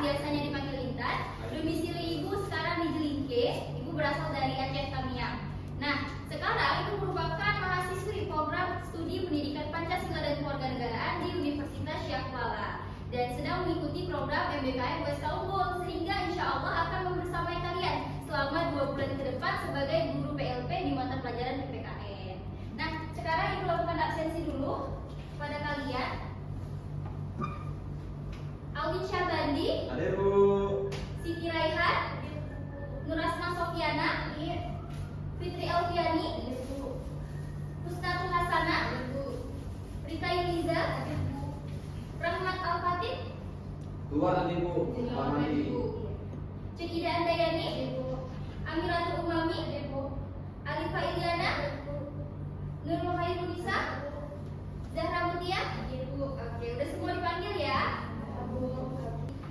biasanya dipanggil Intan. Domisili Ibu sekarang di Jelingke. Ibu berasal dari Aceh Tamiang. Nah, sekarang Ibu merupakan mahasiswi program studi pendidikan Pancasila dan Kewarganegaraan di Universitas Syah Kuala dan sedang mengikuti program MBKM USK Unggul, sehingga insya Allah akan membersamai kalian selama 2 bulan ke depan sebagai guru PLP di mata pelajaran PPKN. Nah, sekarang Ibu lakukan absensi dulu pada kalian. Alwin Syahbandi, Ada Bu. Siti Raihan, Nurasma Sofiana, Fitri Alfiani, Husnatul Hasanah, Rika Yuliza, Rahmat Al-Fatih, Keluar nanti Bu. Cekida Andayani, Amiratul Umami, Alifa Iliana, Nurul Hairunisa, Zahra Mutia. Oke, udah semua dipanggil ya.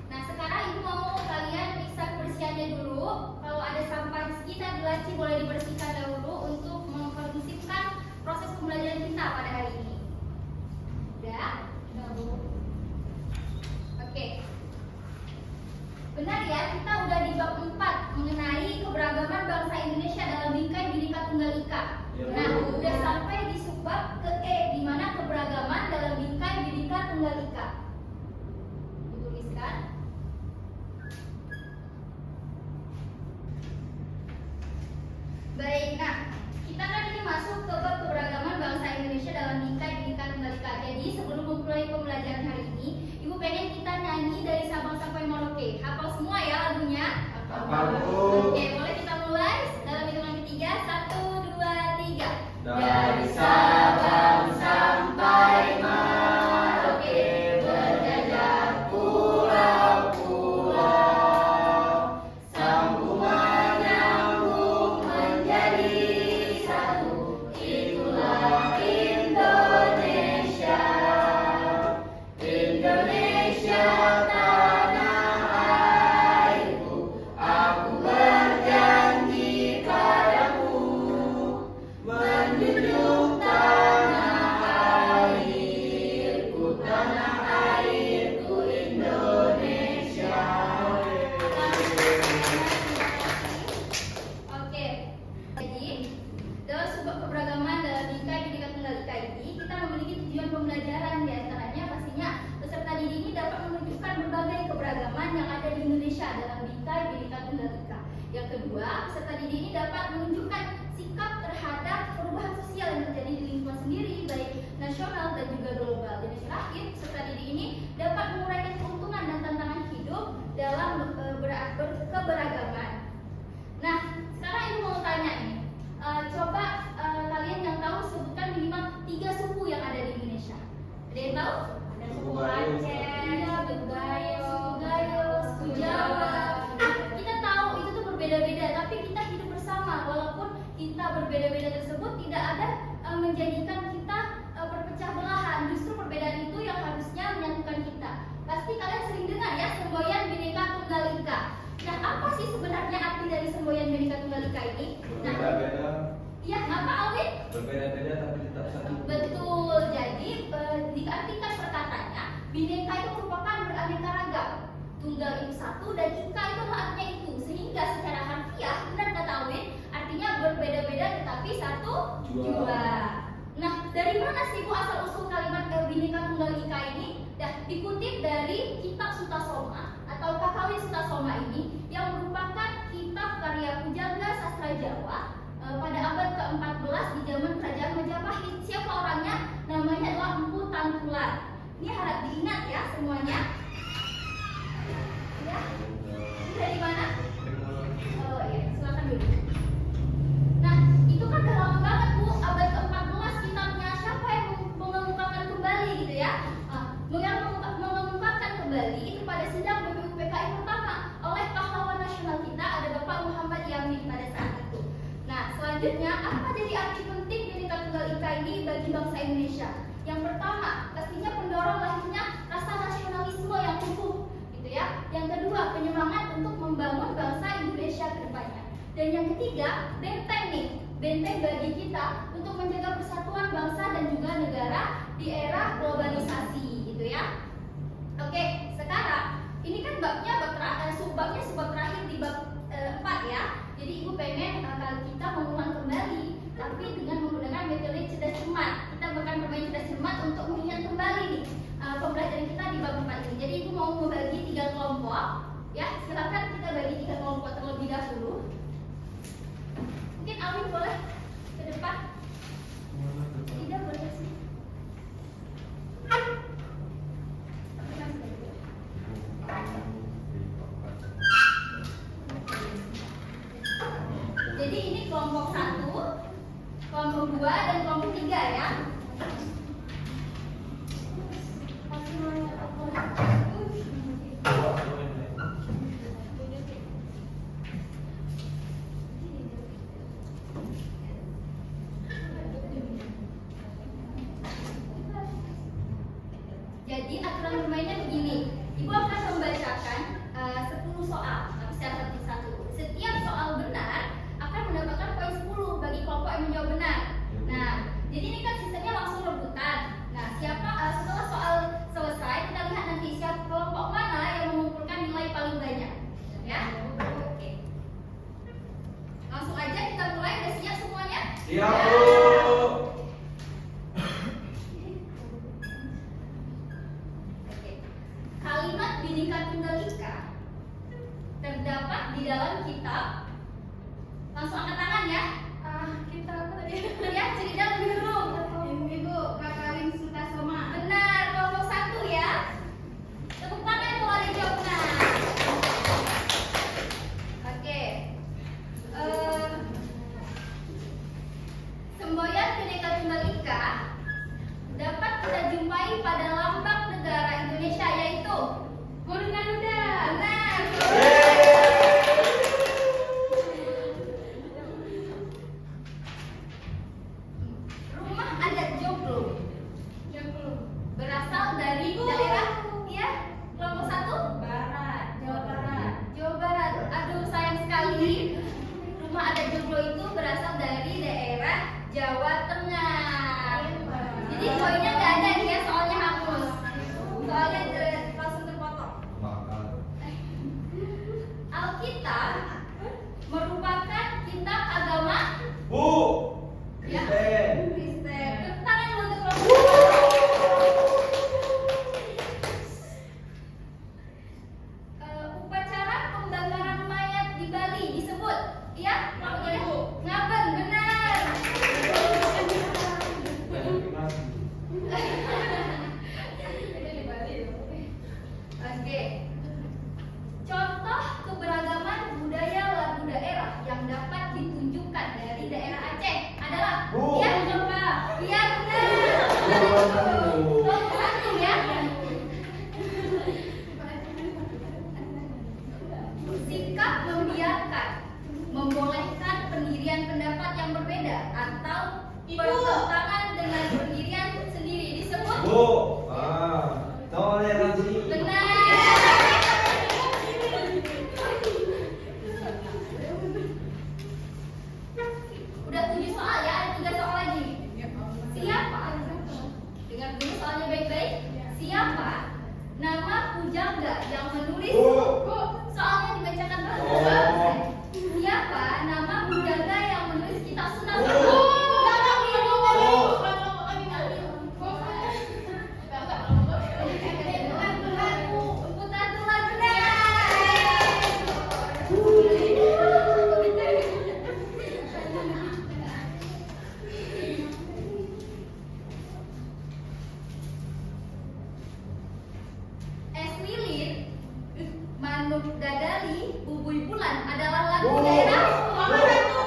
Nah, sekarang Ibu mau kalian periksa kebersihannya dulu. Kalau ada sampah di sekitar laci boleh dibersihkan dahulu untuk mempersiapkan proses pembelajaran kita pada hari ini. Udah? Oke. Benar ya, kita udah di bab 4 mengenai keberagaman bangsa Indonesia dalam bingkai Bhinneka Tunggal Ika. Nah, udah sampai di subbab ke E, di mana keberagaman dalam bingkai Bhinneka Tunggal Ika. Dituliskan. Baik, nah kita kan ini masuk ke bab keberagaman bangsa Indonesia dalam bingkai Bhinneka Tunggal Ika. Jadi sebelum memulai pembelajaran hari ini, Ibu pengen kita nyanyi dari Sabang sampai Merauke. Hafal semua ya lagunya? Hafal, Bu. Oke, boleh kita mulai dalam hitungan ketiga. 1, 2, 3. Dari Sabang sampai Merauke berjajar pulau-pulau, sambung menyambung menjadi satu, itulah Indonesia. Indonesia tanah airku, aku berjanji padamu menjunjung tanah airku Indonesia. Oke, jadi dalam sebuah keberagaman dalam bingkai Bhinneka Tunggal Ika ini kita memiliki tujuan pembelajaran, diantaranya pastinya peserta didik ini dapat menunjukkan berbagai keberagaman yang ada di Indonesia dalam bingkai Bhinneka Tunggal Ika. Yang kedua, peserta didik ini dapat menunjukkan sikap terhadap perubahan sosial yang terjadi di lingkungan sendiri, baik nasional dan juga global. Dan yang terakhir, peserta didik ini dapat menguraikan keuntungan dan tantangan hidup dalam keberagaman. Nah, sekarang Ibu mau tanya nih, coba kalian yang tahu sebutkan minimal 3 suku yang ada di Indonesia. Ada yang tahu? Ada suku Aceh, suku Gayo, suku Jawa. Kita tahu itu tuh berbeda-beda, tapi kita hidup bersama. Walaupun kita berbeda-beda tersebut tidak ada menjadikan kita berpecah belahan. Justru perbedaan itu yang harusnya menyatukan kita. Pasti kalian sering dengar ya semboyan Bhinneka Tunggal Ika. Nah, apa sih sebenarnya arti dari semboyan Bhinneka Tunggal Ika ini? Nah, Berbeda-beda. iya, apa Alwin? Berbeda-beda tapi tetap satu. Betul. Jadi diartikan perkataannya, Bhinneka itu merupakan beraneka ragam. Tunggal itu satu dan Ika itu artinya itu. Sehingga secara harfiah, benar kata Alwin, artinya berbeda-beda tetapi satu jua. Nah, dari mana sih Bu asal usul kalimat Bhinneka Tunggal Ika ini? Dikutip dari kitab Sutasoma atau Kakawin Sutasoma ini yang merupakan kitab karya pujangga sastra Jawa pada abad ke-14 di zaman Kerajaan Majapahit. Siapa orangnya? Namanya adalah Empu Tangkulan. Ini harap diingat ya semuanya. Ya. Ini dari mana? Oh iya, silakan dulu. Nah, itu kan udah lama banget Bu, abad ke-14 kitabnya. Siapa yang mengemukakan kembali gitu ya? Yang mengemukakan kembali itu pada sidang BPUPKI pertama oleh pahlawan nasional kita, ada Bapak Muhammad Yamin pada saat itu. Nah, selanjutnya apa jadi arti penting Bhinneka Tunggal Ika ini bagi bangsa Indonesia? Yang pertama, pastinya pendorong lahirnya rasa nasionalisme yang tumbuh, gitu ya. Yang kedua, penyemangat untuk membangun bangsa Indonesia ke depannya. Dan yang ketiga, benteng nih, benteng bagi kita untuk menjaga persatuan bangsa dan juga negara di era globalisasi, gitu ya. Oke, sekarang ini kan babnya Ya, silakan kita bagi 3 kelompok terlebih dahulu. Mungkin Amin boleh ke depan. Tidak boleh sih. Jadi ini kelompok 1, kelompok 2, dan kelompok 3 ya. Jadi aturan bermainnya begini. Ibu akan membacakan 10 soal, tapi secara satu-satu. Setiap soal benar akan mendapatkan poin 10 bagi kelompok yang menjawab benar. Nah, jadi ini kan sistemnya langsung rebutan. Nah, setelah soal selesai, kita lihat nanti siapa kelompok mana yang mengumpulkan nilai paling banyak. Ya? Oke. Langsung aja kita mulai. Udah siap semuanya? Siap, Bu. Kalimat Bhinneka Tunggal Ika terdapat di dalam kitab. Langsung angkat tangan ya. Kita apa tadi? Ya, cerita lebih dulu. Ibu Kakarin Sutasoma. Benar, kelompok 1 ya. Tepuk tangan kalau ada yang jawab benar. Oke. Semboyan Bhinneka Tunggal Ika dapat kita jumpai pada lambang negara Indonesia, yaitu Gunung Garuda. benar. Rumah adat Joglo berasal dari daerah ya, kelompok 1 Barat, Jawa Barat. Jawa Barat. Aduh, sayang sekali. Rumah adat Joglo itu berasal dari daerah Jawa Tengah. Jadi poinnya nggak ada nih ya, soalnya hapus. Soalnya langsung terpotong. Alkitab merupakan kitab agama Bu. ya Kristen. Kristen. Tepuk tangan dulu untuk kelompok. Upacara pembakaran mayat di Bali disebut ya? Ngaben, benar. Oke. Contoh keberagaman budaya lagu daerah yang dapat ditunjukkan dari daerah Aceh adalah Bu. ya, coba. Iya, benar. Kelompok 1 ya. Sikap membiarkan, membolehkan pendirian pendapat yang berbeda atau bertentangan dengan pendirian sendiri disebut Bu. Toleransi. benar. Udah 7 soal ya, ada 3 soal lagi. Siapa? Dengar dulu soalnya baik-baik. Siapa nama pujangga yang menulis? Bu. Soalnya dibacakan dulu. Oh. Siapa nama pujangga yang menulis kitab Sunan? Bu. Putar tular benar. Es lilin, manuk dadali, bubui bulan adalah lagu Bu. daerah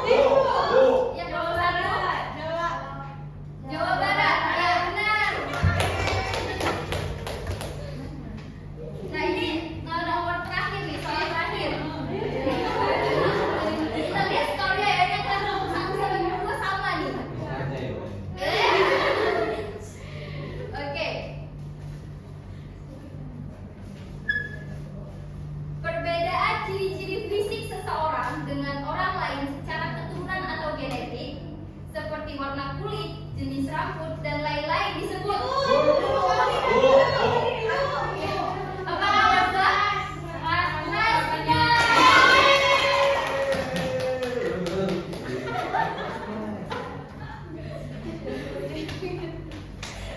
Bu. yang nomor 1 Jawa Barat. Ya, benar. Nah, ini nomor terakhir nih, soal terakhir. Kita lihat skornya ya, ini kelas nomor 1 sampai nomor 2 sama nih. Oke. Perbedaan ciri-ciri fisik seseorang dengan orang lain secara keturunan atau genetik, seperti warna kulit, jenis rambut, dan lain-lain disebut apakah Mas? Mas, benar.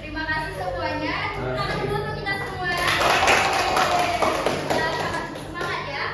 Terima kasih semuanya. Tangan dulu untuk kita semua. Semangat ya.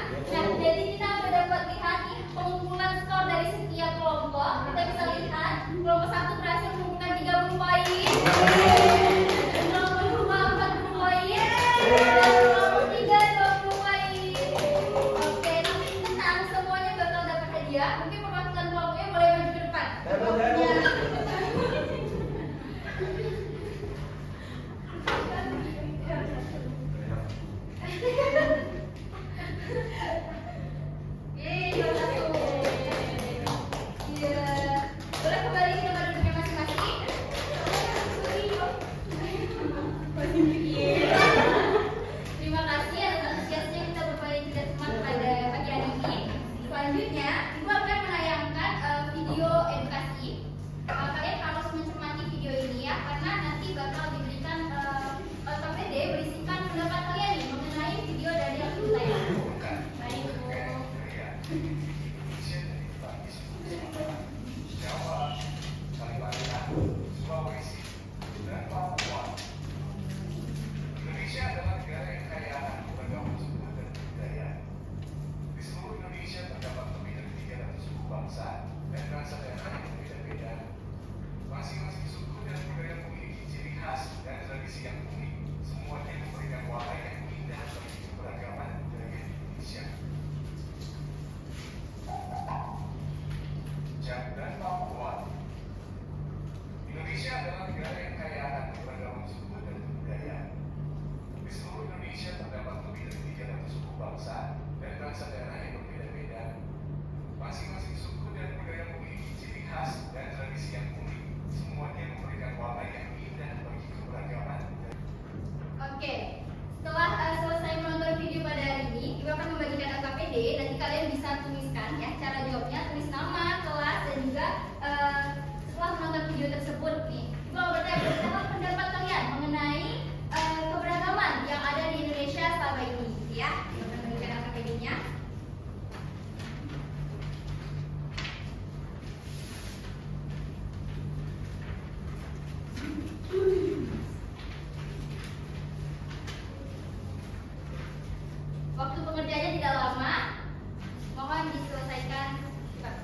tuliskan ya. Cara jawabnya tulis nama, kelas, dan juga setelah menonton video tersebut nih, Ibu bertanya apa pendapat kalian mengenai keberagaman yang ada di Indonesia selama ini, gitu ya. Kita menunjukkan apa videonya. Waktu pengerjaannya tidak lama, mohon diselesaikan cepat.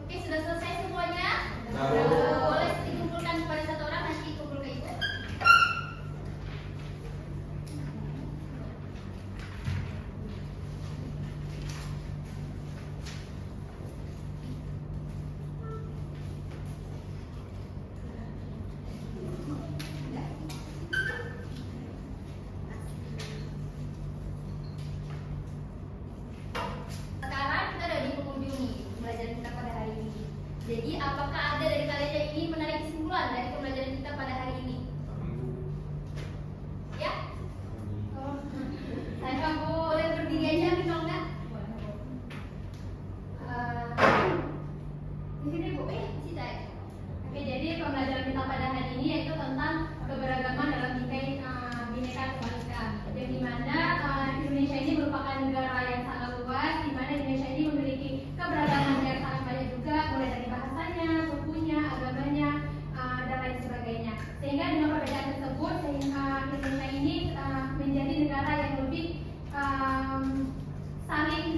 Oke, sudah selesai semuanya? Boleh dikumpulkan kepada satu orang, nanti kumpul ke Ibu. Sekarang kita udah di penghujung nih pembelajaran kita pada hari ini. Jadi apakah ada dari kalian yang ingin menarik kesimpulan dari pembelajaran kita pada hari ini? Ya? Saya boleh berdiri aja nih kalau enggak? Di sini Bu, di sini saya. Oke, jadi pembelajaran kita pada hari ini yaitu tentang keberagaman dalam bingkai Bhinneka Tunggal Ika. Yang dimana Indonesia ini merupakan negara yang sangat luas, di mana Indonesia ini memiliki keberagaman yang sangat banyak juga, mulai dari bahasanya, sukunya, agamanya, dan lain sebagainya. Sehingga dengan perbedaan tersebut, sehingga Indonesia ini menjadi negara yang lebih saling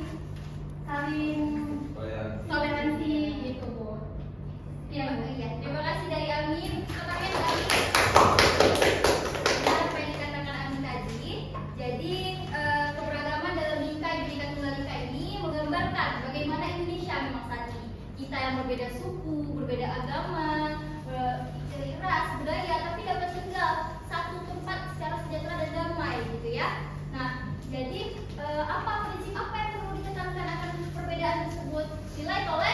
toleransi gitu Bu. Iya, Iya, terima kasih dari Amin. Pertanyaan dari benar apa yang dikatakan Amin tadi. Jadi keberagaman dalam bingkai Bhinneka Tunggal Ika ini menggambarkan bagaimana Indonesia memang saat ini. Kita yang berbeda suku, berbeda agama, ras, budaya, tapi dapat tinggal satu tempat secara sejahtera dan damai, gitu ya. Nah, jadi apa prinsip apa yang perlu ditekankan akan perbedaan tersebut? Nilai toleransi